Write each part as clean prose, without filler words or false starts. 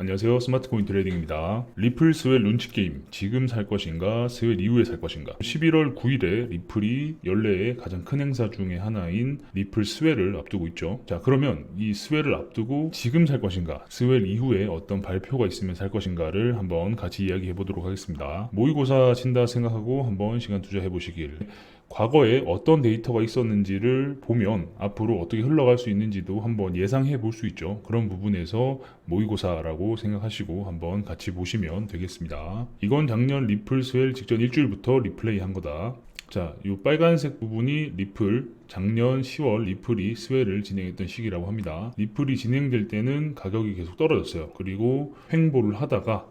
안녕하세요. 스마트코인 트레이딩입니다. 리플 스웰 룬치 게임 지금 살 것인가 스웰 이후에 살 것인가. 11월 9일에 리플이 연례의 가장 큰 행사 중에 하나인 리플 스웰을 앞두고 있죠. 자, 그러면 이 스웰을 앞두고 지금 살 것인가 스웰 이후에 어떤 발표가 있으면 살 것인가를 한번 같이 이야기해 보도록 하겠습니다. 모의고사 친다 생각하고 한번 시간 투자해 보시길. 과거에 어떤 데이터가 있었는지를 보면 앞으로 어떻게 흘러갈 수 있는지도 한번 예상해 볼 수 있죠. 그런 부분에서 모의고사라고 생각하시고 한번 같이 보시면 되겠습니다. 이건 작년 리플 스웰 직전 일주일부터 리플레이 한 거다. 자, 이 빨간색 부분이 리플 작년 10월 리플이 스웰을 진행했던 시기라고 합니다. 리플이 진행될 때는 가격이 계속 떨어졌어요. 그리고 횡보를 하다가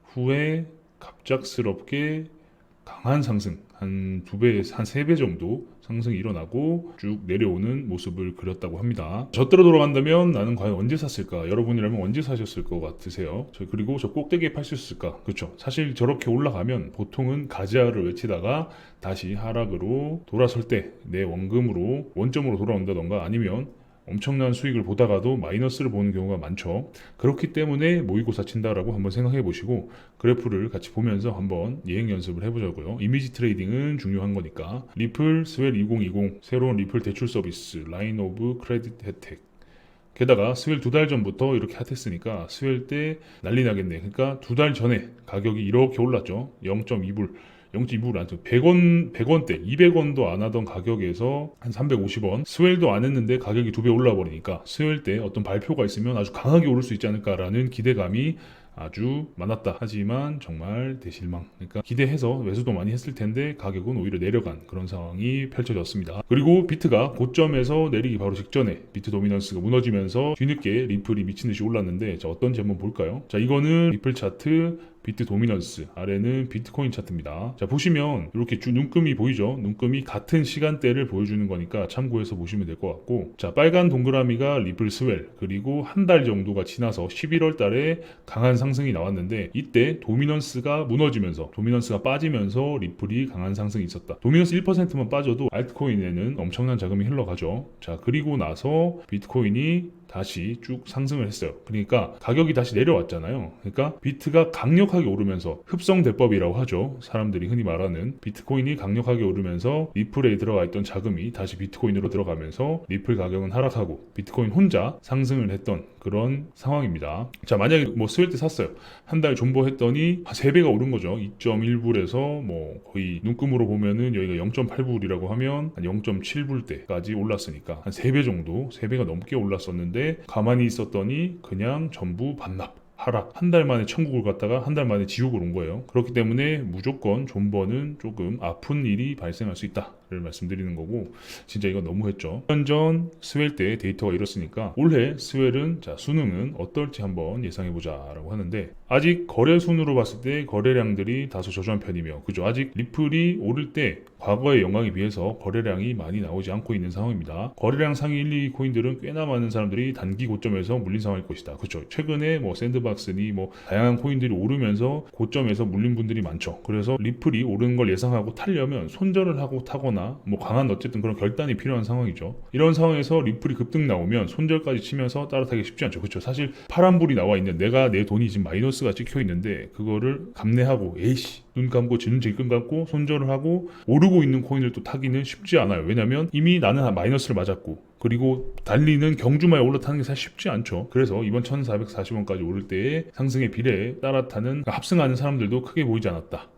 후에 갑작스럽게 강한 상승, 한 2배, 한 3배 정도 상승이 일어나고 쭉 내려오는 모습을 그렸다고 합니다. 저 때로 돌아간다면 나는 과연 언제 샀을까? 여러분이라면 언제 사셨을 것 같으세요? 그리고 저 꼭대기에 팔 수 있을까? 그렇죠. 사실 저렇게 올라가면 보통은 가지아를 외치다가 다시 하락으로 돌아설 때 내 원금으로 원점으로 돌아온다던가 아니면 엄청난 수익을 보다가도 마이너스를 보는 경우가 많죠. 그렇기 때문에 모의고사 친다라고 한번 생각해 보시고 그래프를 같이 보면서 한번 예행 연습을 해보자고요. 이미지 트레이딩은 중요한 거니까. 리플 스웰 2020 새로운 리플 대출 서비스 라인 오브 크레딧 혜택. 게다가 스웰 2달 전부터 이렇게 핫했으니까 스웰 때 난리 나겠네. 그러니까 2달 전에 가격이 이렇게 올랐죠. 0.2불. 0.2불 안 100원, 100원대, 200원도 안 하던 가격에서 한 350원. 스웰도 안 했는데 가격이 2배 올라 버리니까 스웰 때 어떤 발표가 있으면 아주 강하게 오를 수 있지 않을까라는 기대감이 아주 많았다. 하지만 정말 대실망. 그러니까 기대해서 매수도 많이 했을 텐데 가격은 오히려 내려간 그런 상황이 펼쳐졌습니다. 그리고 비트가 고점에서 내리기 바로 직전에 비트 도미넌스가 무너지면서 뒤늦게 리플이 미친 듯이 올랐는데 자, 어떤지 한번 볼까요? 자, 이거는 리플 차트 비트 도미넌스, 아래는 비트코인 차트입니다. 자, 보시면 이렇게 쭉 눈금이 보이죠? 눈금이 같은 시간대를 보여주는 거니까 참고해서 보시면 될 것 같고, 자, 빨간 동그라미가 리플 스웰, 그리고 한 달 정도가 지나서 11월 달에 강한 상승이 나왔는데 이때 도미넌스가 무너지면서 도미넌스가 빠지면서 리플이 강한 상승이 있었다. 도미넌스 1%만 빠져도 알트코인에는 엄청난 자금이 흘러가죠. 자, 그리고 나서 비트코인이 다시 쭉 상승을 했어요. 그러니까 가격이 다시 내려왔잖아요. 그러니까 비트가 강력하게 오르면서 흡성 대법이라고 하죠. 사람들이 흔히 말하는 비트코인이 강력하게 오르면서 리플에 들어가 있던 자금이 다시 비트코인으로 들어가면서 리플 가격은 하락하고 비트코인 혼자 상승을 했던 그런 상황입니다. 자, 만약에 뭐 스웰 때 샀어요. 한 달 존버했더니 한 3배가 오른 거죠. 2.1불에서 뭐 거의 눈금으로 보면은 여기가 0.8불이라고 하면 한 0.7불대까지 올랐으니까 한 3배 정도, 3배가 넘게 올랐었는데 가만히 있었더니 그냥 전부 반납. 하락. 한 달 만에 천국을 갔다가 한 달 만에 지옥을 온 거예요. 그렇기 때문에 무조건 존버는 조금 아픈 일이 발생할 수 있다를 말씀드리는 거고 진짜 이거 너무했죠. 1년 전 스웰 때 데이터가 이렇으니까 올해 스웰은 자 수능은 어떨지 한번 예상해보자 라고 하는데 아직 거래 순으로 봤을 때 거래량들이 다소 저조한 편이며 그죠? 아직 리플이 오를 때 과거의 영광에 비해서 거래량이 많이 나오지 않고 있는 상황입니다. 거래량 상위 1, 2 코인들은 꽤나 많은 사람들이 단기 고점에서 물린 상황일 것이다. 그렇죠. 최근에 뭐 샌드박스니 뭐 다양한 코인들이 오르면서 고점에서 물린 분들이 많죠. 그래서 리플이 오르는 걸 예상하고 타려면 손절을 하고 타거나 뭐 강한 어쨌든 그런 결단이 필요한 상황이죠. 이런 상황에서 리플이 급등 나오면 손절까지 치면서 따라타기 쉽지 않죠. 그렇죠. 사실 파란불이 나와 있는 내가 내 돈이 지금 마이너스가 찍혀 있는데 그거를 감내하고 에이씨 눈 감고 지는 질끈 감고 손절을 하고 오르고 있는 코인을 또 타기는 쉽지 않아요. 왜냐면 이미 나는 마이너스를 맞았고 그리고 달리는 경주마에 올라타는 게 사실 쉽지 않죠. 그래서 이번 1440원까지 오를 때의 상승의 비례에 따라타는 합승하는 사람들도 크게 보이지 않았다.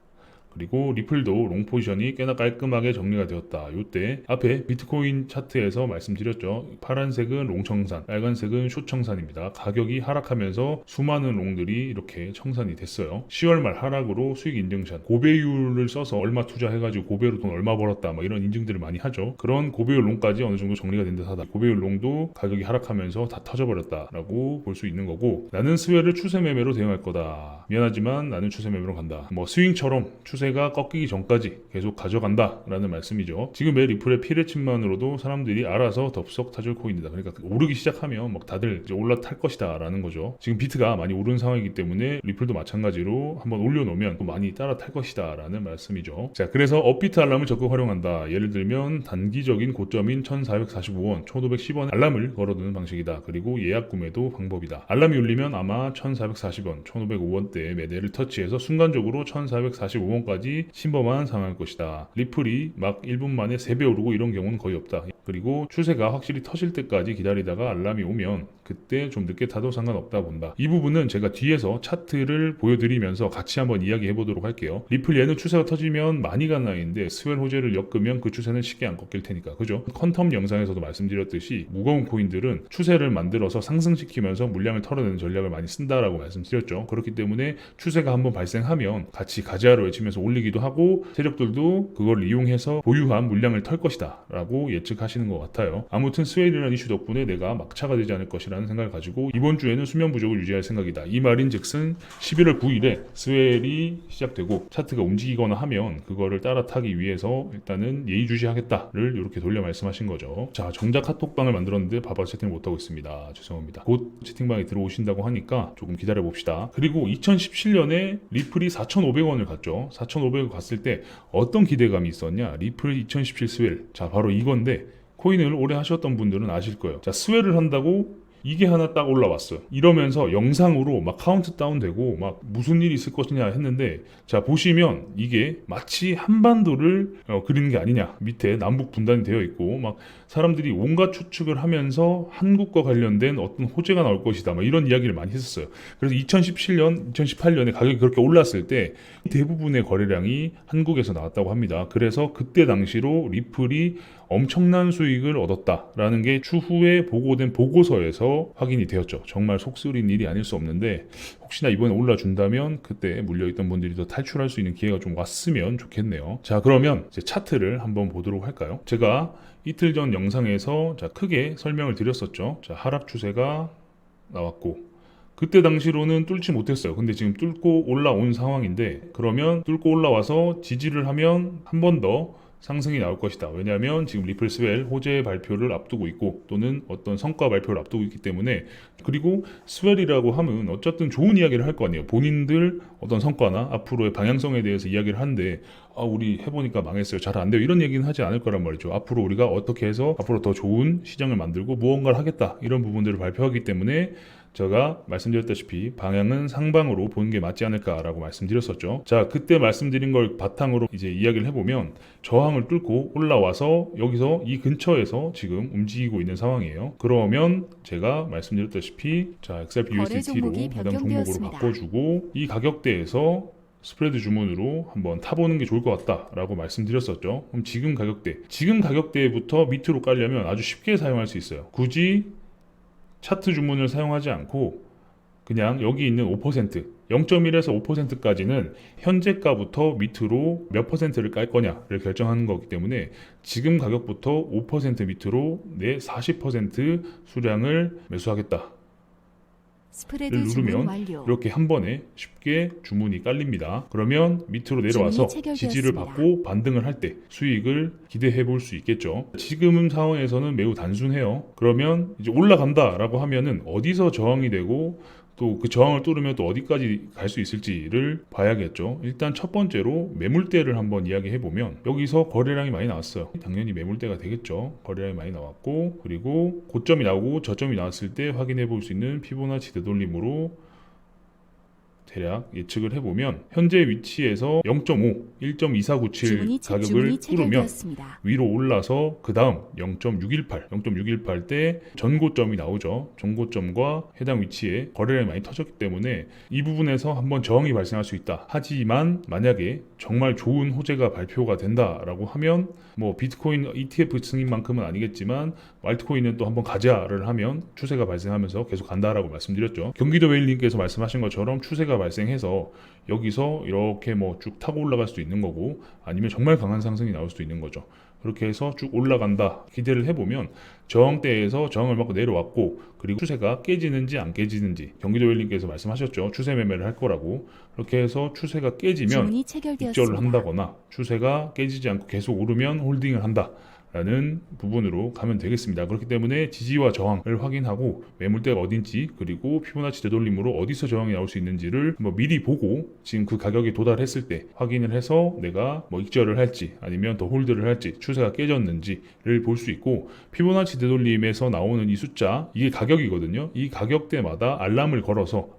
그리고 리플도 롱 포지션이 꽤나 깔끔하게 정리가 되었다. 이때 앞에 비트코인 차트에서 말씀드렸죠. 파란색은 롱 청산, 빨간색은 숏 청산입니다. 가격이 하락하면서 수많은 롱들이 이렇게 청산이 됐어요. 10월 말 하락으로 수익 인증샷, 고배율을 써서 얼마 투자해가지고 고배율로 돈 얼마 벌었다 막 이런 인증들을 많이 하죠. 그런 고배율 롱까지 어느 정도 정리가 된 듯하다. 고배율 롱도 가격이 하락하면서 다 터져버렸다라고 볼 수 있는 거고 나는 스웰을 추세 매매로 대응할 거다. 미안하지만 나는 추세 매매로 간다. 뭐 스윙처럼 추세 추세가 꺾이기 전까지 계속 가져간다라는 말씀이죠. 지금의 리플의 피레침만으로도 사람들이 알아서 덥석 타줄 코인이다. 그러니까 오르기 시작하면 막 다들 이제 올라탈 것이다라는 거죠. 지금 비트가 많이 오른 상황이기 때문에 리플도 마찬가지로 한번 올려놓으면 또 많이 따라탈 것이다라는 말씀이죠. 자, 그래서 업비트 알람을 적극 활용한다. 예를 들면 단기적인 고점인 1445원, 1510원 알람을 걸어두는 방식이다. 그리고 예약 구매도 방법이다. 알람이 울리면 아마 1440원, 1505원대 매대를 터치해서 순간적으로 1445원까지 침범한 상황일 것이다. 리플이 막 1분 만에 3배 오르고 이런 경우는 거의 없다. 그리고 추세가 확실히 터질 때까지 기다리다가 알람이 오면 그때 좀 늦게 타도 상관없다 본다. 이 부분은 제가 뒤에서 차트를 보여드리면서 같이 한번 이야기해 보도록 할게요. 리플 얘는 추세가 터지면 많이 간 라인인데 스웰 호재를 엮으면 그 추세는 쉽게 안 꺾일 테니까, 그죠? 컨텀 영상에서도 말씀드렸듯이 무거운 코인들은 추세를 만들어서 상승시키면서 물량을 털어내는 전략을 많이 쓴다라고 말씀드렸죠. 그렇기 때문에 추세가 한번 발생하면 같이 가지아로 외치면서 올리기도 하고 세력들도 그걸 이용해서 보유한 물량을 털 것이다 라고 예측하시는 것 같아요. 아무튼 스웰이라는 이슈 덕분에 내가 막차가 되지 않을 것이라는 생각을 가지고 이번 주에는 수면 부족을 유지할 생각이다. 이 말인 즉슨 11월 9일에 스웰이 시작되고 차트가 움직이거나 하면 그거를 따라타기 위해서 일단은 예의주시하겠다를 이렇게 돌려 말씀하신 거죠. 자, 정작 카톡방을 만들었는데 바로 채팅을 못하고 있습니다. 죄송합니다. 곧 채팅방에 들어오신다고 하니까 조금 기다려 봅시다. 그리고 2017년에 리플이 4,500원을 갔죠. 4,500원 갔을 때 어떤 기대감이 있었냐? 리플 2017 스웰. 자, 바로 이건데 코인을 오래 하셨던 분들은 아실 거예요. 자, 스웰을 한다고 이게 하나 딱 올라왔어요. 이러면서 영상으로 막 카운트다운 되고 막 무슨 일이 있을 것이냐 했는데, 자 보시면 이게 마치 한반도를 그리는 게 아니냐. 밑에 남북 분단이 되어 있고 막 사람들이 온갖 추측을 하면서 한국과 관련된 어떤 호재가 나올 것이다 막 이런 이야기를 많이 했었어요. 그래서 2017년, 2018년에 가격이 그렇게 올랐을 때 대부분의 거래량이 한국에서 나왔다고 합니다. 그래서 그때 당시로 리플이 엄청난 수익을 얻었다라는 게 추후에 보고된 보고서에서 확인이 되었죠. 정말 속쓰린 일이 아닐 수 없는데 혹시나 이번에 올라준다면 그때 물려있던 분들이 더 탈출할 수 있는 기회가 좀 왔으면 좋겠네요. 자, 그러면 이제 차트를 한번 보도록 할까요? 제가 이틀 전 영상에서 자 크게 설명을 드렸었죠. 자, 하락 추세가 나왔고 그때 당시로는 뚫지 못했어요. 근데 지금 뚫고 올라온 상황인데, 그러면 뚫고 올라와서 지지를 하면 한 번 더 상승이 나올 것이다. 왜냐하면 지금 리플 스웰 호재 발표를 앞두고 있고 또는 어떤 성과 발표를 앞두고 있기 때문에, 그리고 스웰이라고 하면 어쨌든 좋은 이야기를 할 거 아니에요. 본인들 어떤 성과나 앞으로의 방향성에 대해서 이야기를 하는데 우리 해보니까 망했어요. 잘 안 돼요. 이런 얘기는 하지 않을 거란 말이죠. 앞으로 우리가 어떻게 해서 앞으로 더 좋은 시장을 만들고 무언가를 하겠다. 이런 부분들을 발표하기 때문에 제가 말씀드렸다시피 방향은 상방으로 보는 게 맞지 않을까라고 말씀드렸었죠. 자, 그때 말씀드린 걸 바탕으로 이제 이야기를 해보면 저항을 뚫고 올라와서 여기서 이 근처에서 지금 움직이고 있는 상황이에요. 그러면 제가 말씀드렸다시피 자, XRP USDT로 해당 종목으로 바꿔주고 이 가격대에서 스프레드 주문으로 한번 타보는 게 좋을 것 같다라고 말씀드렸었죠. 그럼 지금 가격대부터 밑으로 깔려면 아주 쉽게 사용할 수 있어요. 굳이 차트 주문을 사용하지 않고 그냥 여기 있는 5%, 0.1에서 5%까지는 현재가부터 밑으로 몇 퍼센트를 깔 거냐를 결정하는 거기 때문에 지금 가격부터 5% 밑으로 내 40% 수량을 매수하겠다. 를 누르면 이렇게 한 번에 쉽게 주문이 깔립니다. 그러면 밑으로 내려와서 지지를 받고 반등을 할 때 수익을 기대해 볼 수 있겠죠. 지금 상황에서는 매우 단순해요. 그러면 이제 올라간다라고 하면은 어디서 저항이 되고 또 그 저항을 뚫으면 또 어디까지 갈 수 있을지를 봐야겠죠. 일단 첫 번째로 매물대를 한번 이야기해 보면 여기서 거래량이 많이 나왔어요. 당연히 매물대가 되겠죠. 거래량이 많이 나왔고, 그리고 고점이 나오고 저점이 나왔을 때 확인해 볼 수 있는 피보나치 되돌림으로 대략 예측을 해보면 현재 위치에서 0.5, 1.2497 가격을 뚫으면 위로 올라서 그 다음 0.618 때 전고점이 나오죠. 전고점과 해당 위치에 거래량이 많이 터졌기 때문에 이 부분에서 한번 저항이 발생할 수 있다. 하지만 만약에 정말 좋은 호재가 발표가 된다라고 하면 뭐 비트코인 ETF 승인만큼은 아니겠지만 알트코인은 또 한번 가자를 하면 추세가 발생하면서 계속 간다라고 말씀드렸죠. 경기도 웨일님께서 말씀하신 것처럼 추세가 발생해서 여기서 이렇게 뭐 쭉 타고 올라갈 수도 있는 거고, 아니면 정말 강한 상승이 나올 수도 있는 거죠. 그렇게 해서 쭉 올라간다 기대를 해보면 저항대에서 저항을 받고 내려왔고, 그리고 추세가 깨지는지 안 깨지는지 경기도일님께서 말씀하셨죠. 추세 매매를 할 거라고. 그렇게 해서 추세가 깨지면 주문이 익절을 체결되었습니다. 한다거나 추세가 깨지지 않고 계속 오르면 홀딩을 한다 라는 부분으로 가면 되겠습니다. 그렇기 때문에 지지와 저항을 확인하고 매물대가 어딘지, 그리고 피보나치 되돌림으로 어디서 저항이 나올 수 있는지를 미리 보고 지금 그 가격에 도달했을 때 확인을 해서 내가 익절을 할지 아니면 더 홀드를 할지, 추세가 깨졌는지를 볼 수 있고, 피보나치 되돌림에서 나오는 이 숫자, 이게 가격이거든요. 이 가격대마다 알람을 걸어서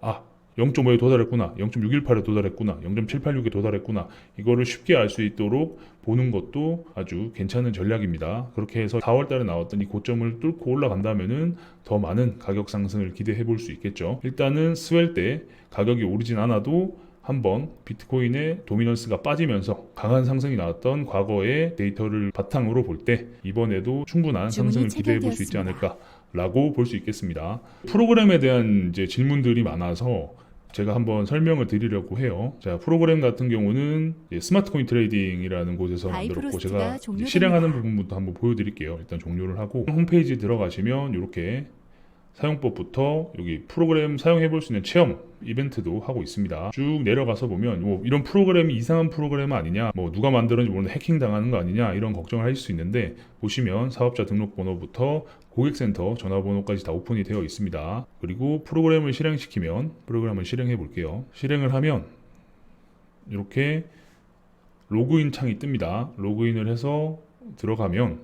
0.5에 도달했구나, 0.618에 도달했구나, 0.786에 도달했구나, 이거를 쉽게 알 수 있도록 보는 것도 아주 괜찮은 전략입니다. 그렇게 해서 4월 달에 나왔던 이 고점을 뚫고 올라간다면은 더 많은 가격 상승을 기대해 볼 수 있겠죠. 일단은 스웰 때 가격이 오르진 않아도 한번 비트코인의 도미넌스가 빠지면서 강한 상승이 나왔던 과거의 데이터를 바탕으로 볼 때 이번에도 충분한 상승을 기대해 볼 수 있지 않을까 라고 볼 수 있겠습니다. 프로그램에 대한 이제 질문들이 많아서 제가 한번 설명을 드리려고 해요. 자, 프로그램 같은 경우는 스마트 코인 트레이딩이라는 곳에서 만들었고, 제가 실행하는 부분부터 한번 보여드릴게요. 일단 종료를 하고 홈페이지 들어가시면 이렇게 사용법부터 여기 프로그램 사용해 볼 수 있는 체험 이벤트도 하고 있습니다. 쭉 내려가서 보면 이런 프로그램이 이상한 프로그램 아니냐, 누가 만들었는지 모르는데 해킹 당하는 거 아니냐, 이런 걱정을 하실 수 있는데, 보시면 사업자 등록번호부터 고객센터 전화번호까지 다 오픈이 되어 있습니다. 그리고 프로그램을 실행시키면, 프로그램을 실행해 볼게요. 실행을 하면 이렇게 로그인 창이 뜹니다. 로그인을 해서 들어가면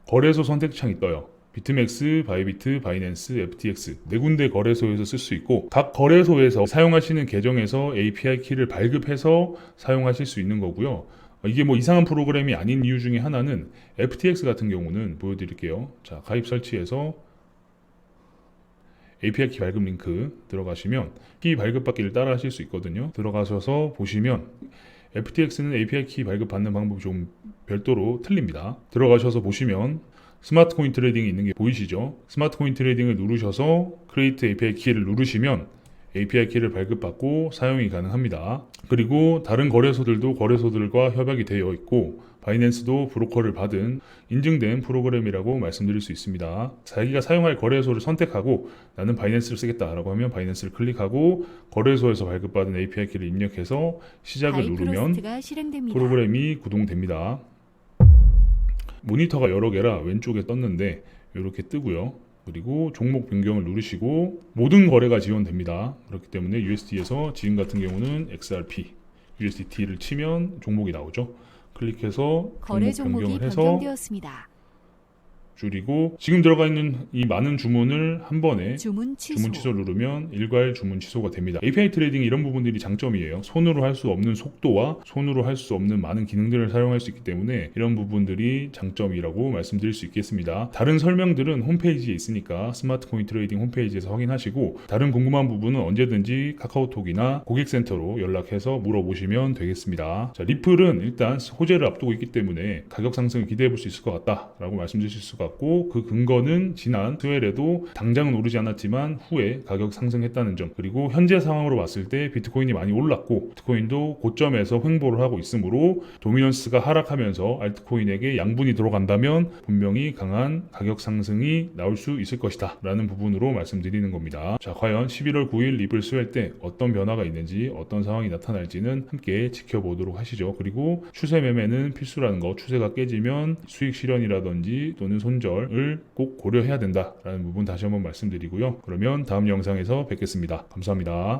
거래소 선택창이 떠요. 비트맥스, 바이비트, 바이낸스, FTX 네 군데 거래소에서 쓸 수 있고, 각 거래소에서 사용하시는 계정에서 API 키를 발급해서 사용하실 수 있는 거고요. 이게 이상한 프로그램이 아닌 이유 중에 하나는 FTX 같은 경우는 보여드릴게요. 자, 가입 설치해서 API 키 발급 링크 들어가시면 키 발급 받기를 따라 하실 수 있거든요. 들어가셔서 보시면 FTX는 API 키 발급 받는 방법이 좀 별도로 틀립니다. 들어가셔서 보시면 스마트 코인 트레이딩이 있는 게 보이시죠? 스마트 코인 트레이딩을 누르셔서 크리에이트 API 키를 누르시면 API 키를 발급받고 사용이 가능합니다. 그리고 다른 거래소들도 거래소들과 협약이 되어 있고, 바이낸스도 브로커를 받은 인증된 프로그램이라고 말씀드릴 수 있습니다. 자기가 사용할 거래소를 선택하고 나는 바이낸스를 쓰겠다라고 하면 바이낸스를 클릭하고 거래소에서 발급받은 API 키를 입력해서 시작을 누르면 프로그램이 구동됩니다. 모니터가 여러 개라 왼쪽에 떴는데 이렇게 뜨고요. 그리고 종목 변경을 누르시고 모든 거래가 지원됩니다. 그렇기 때문에 USD에서 지금 같은 경우는 XRP, USDT를 치면 종목이 나오죠. 클릭해서 종목 변경을 해서 변경되었습니다. 줄이고, 지금 들어가 있는 이 많은 주문을 한 번에 주문 취소를 누르면 일괄 주문 취소가 됩니다. API 트레이딩 이런 부분들이 장점이에요. 손으로 할 수 없는 속도와 손으로 할 수 없는 많은 기능들을 사용할 수 있기 때문에 이런 부분들이 장점이라고 말씀드릴 수 있겠습니다. 다른 설명들은 홈페이지에 있으니까 스마트 코인 트레이딩 홈페이지에서 확인하시고, 다른 궁금한 부분은 언제든지 카카오톡이나 고객센터로 연락해서 물어보시면 되겠습니다. 자, 리플은 일단 호재를 앞두고 있기 때문에 가격 상승을 기대해 볼 수 있을 것 같다라고 말씀드릴 수가 있고, 그 근거는 지난 수요일에도 당장은 오르지 않았지만 후에 가격 상승했다는 점, 그리고 현재 상황으로 봤을 때 비트코인이 많이 올랐고 비트코인도 고점에서 횡보를 하고 있으므로 도미넌스가 하락하면서 알트코인에게 양분이 들어간다면 분명히 강한 가격 상승이 나올 수 있을 것이다 라는 부분으로 말씀드리는 겁니다. 자, 과연 11월 9일 리플 수요일 때 어떤 변화가 있는지, 어떤 상황이 나타날지는 함께 지켜보도록 하시죠. 그리고 추세 매매는 필수라는 거, 추세가 깨지면 수익 실현이라든지 또는 손절을 꼭 고려해야 된다라는 부분 다시 한번 말씀드리고요. 그러면 다음 영상에서 뵙겠습니다. 감사합니다.